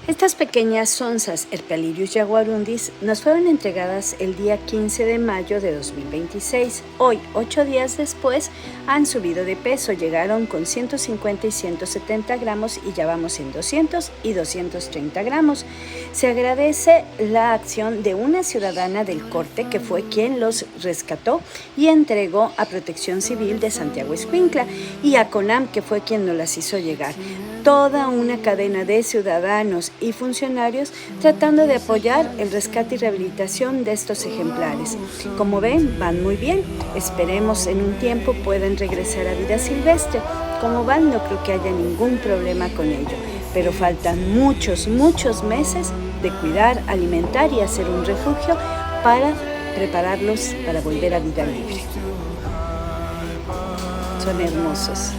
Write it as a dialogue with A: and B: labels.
A: Estas pequeñas sonzas, Herpelirius jaguarundis, nos fueron entregadas el día 15 de mayo de 2026. Hoy, 8 días después, han subido de peso, llegaron con 150 y 170 gramos y ya vamos en 200 y 230 gramos. Se agradece la acción de una ciudadana del corte que fue quien los rescató y entregó a Protección Civil de Santiago Ixcuintla y a CONAM, que fue quien nos las hizo llegar. Toda una cadena de ciudadanos y funcionarios tratando de apoyar el rescate y rehabilitación de estos ejemplares. Como ven, van muy bien. Esperemos en un tiempo puedan regresar a vida silvestre. Como van, no creo que haya ningún problema con ello, pero faltan muchos meses de cuidar, alimentar y hacer un refugio para prepararlos para volver a vida libre. Son hermosos.